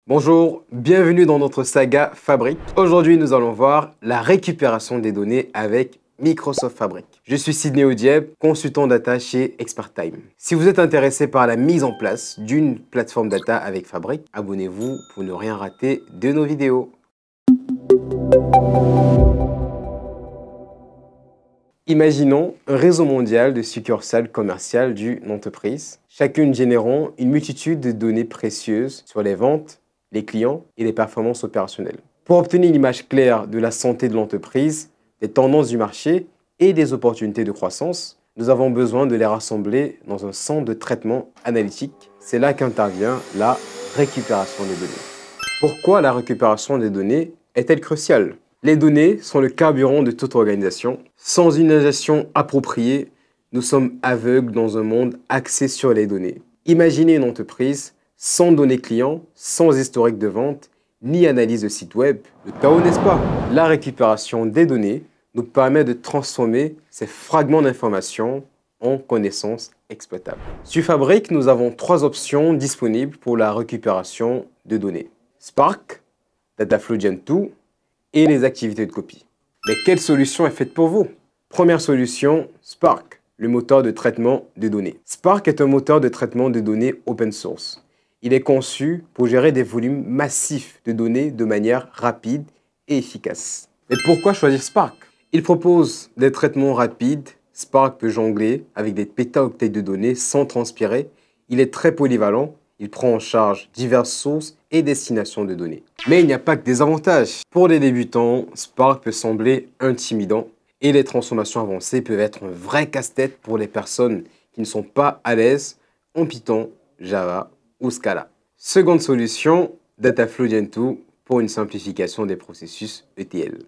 Bonjour, bienvenue dans notre saga Fabric. Aujourd'hui, nous allons voir la récupération des données avec Microsoft Fabric. Je suis Sidney Audieb, consultant data chez ExpertTime. Si vous êtes intéressé par la mise en place d'une plateforme data avec Fabric, abonnez-vous pour ne rien rater de nos vidéos. Imaginons un réseau mondial de succursales commerciales d'une entreprise, chacune générant une multitude de données précieuses sur les ventes, les clients et les performances opérationnelles. Pour obtenir une image claire de la santé de l'entreprise, des tendances du marché et des opportunités de croissance, nous avons besoin de les rassembler dans un centre de traitement analytique. C'est là qu'intervient la récupération des données. Pourquoi la récupération des données est-elle cruciale? Les données sont le carburant de toute organisation. Sans une gestion appropriée, nous sommes aveugles dans un monde axé sur les données. Imaginez une entreprise sans données clients, sans historique de vente, ni analyse de site web. Le chaos, n'est-ce pas? La récupération des données nous permet de transformer ces fragments d'informations en connaissances exploitables. Sur Fabric, nous avons 3 options disponibles pour la récupération de données. Spark, Dataflow Gen 2 et les activités de copie. Mais quelle solution est faite pour vous? Première solution, Spark, le moteur de traitement de données. Spark est un moteur de traitement de données open source. Il est conçu pour gérer des volumes massifs de données de manière rapide et efficace. Mais pourquoi choisir Spark? Il propose des traitements rapides. Spark peut jongler avec des pétaoctets de données sans transpirer. Il est très polyvalent. Il prend en charge diverses sources et destinations de données. Mais il n'y a pas que des avantages. Pour les débutants, Spark peut sembler intimidant et les transformations avancées peuvent être un vrai casse-tête pour les personnes qui ne sont pas à l'aise en Python, Java ou Scala. Seconde solution, Dataflow Gen 2 pour une simplification des processus ETL.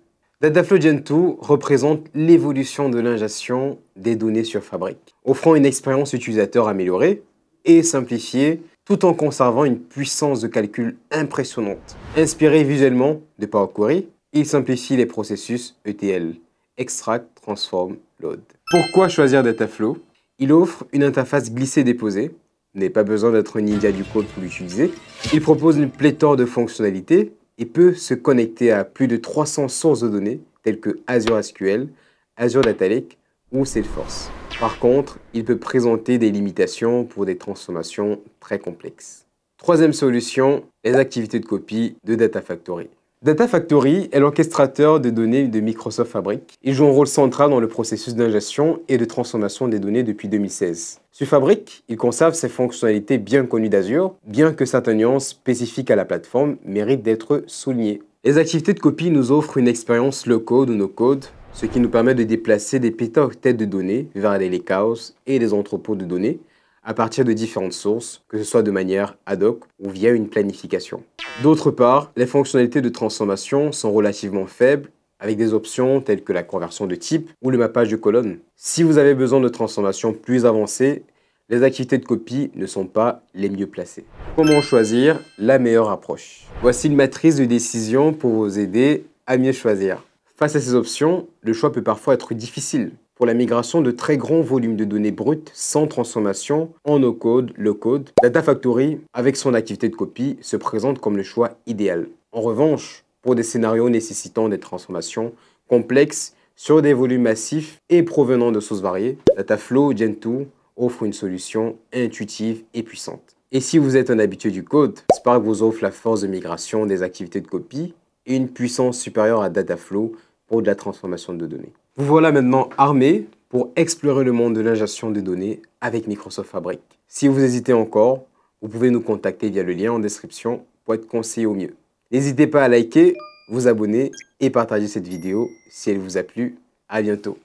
Dataflow Gen 2 représente l'évolution de l'ingestion des données sur Fabric, offrant une expérience utilisateur améliorée et simplifiée tout en conservant une puissance de calcul impressionnante. Inspiré visuellement de Power Query, il simplifie les processus ETL, Extract, Transform, Load. Pourquoi choisir Dataflow? Il offre une interface glissée-déposée. Vous n'avez pas besoin d'être un ninja du code pour l'utiliser. Il propose une pléthore de fonctionnalités et peut se connecter à plus de 300 sources de données telles que Azure SQL, Azure Data Lake ou Salesforce. Par contre, il peut présenter des limitations pour des transformations très complexes. Troisième solution, les activités de copie de Data Factory. Data Factory est l'orchestrateur de données de Microsoft Fabric. Il joue un rôle central dans le processus d'ingestion et de transformation des données depuis 2016. Sur Fabric, il conserve ses fonctionnalités bien connues d'Azure, bien que certaines nuances spécifiques à la plateforme méritent d'être soulignées. Les activités de copie nous offrent une expérience low-code ou no-code, ce qui nous permet de déplacer des pétaoctets de données vers les lakehouse et les entrepôts de données à partir de différentes sources, que ce soit de manière ad hoc ou via une planification. D'autre part, les fonctionnalités de transformation sont relativement faibles, avec des options telles que la conversion de type ou le mappage de colonnes. Si vous avez besoin de transformations plus avancées, les activités de copie ne sont pas les mieux placées. Comment choisir la meilleure approche? Voici une matrice de décision pour vous aider à mieux choisir. Face à ces options, le choix peut parfois être difficile. Pour la migration de très grands volumes de données brutes sans transformation en no-code, low-code, Data Factory, avec son activité de copie, se présente comme le choix idéal. En revanche, pour des scénarios nécessitant des transformations complexes sur des volumes massifs et provenant de sources variées, Dataflow Gen 2 offre une solution intuitive et puissante. Et si vous êtes un habitué du code, Spark vous offre la force de migration des activités de copie et une puissance supérieure à Dataflow pour de la transformation de données. Vous voilà maintenant armé pour explorer le monde de l'ingestion de données avec Microsoft Fabric. Si vous hésitez encore, vous pouvez nous contacter via le lien en description pour être conseillé au mieux. N'hésitez pas à liker, vous abonner et partager cette vidéo si elle vous a plu. À bientôt.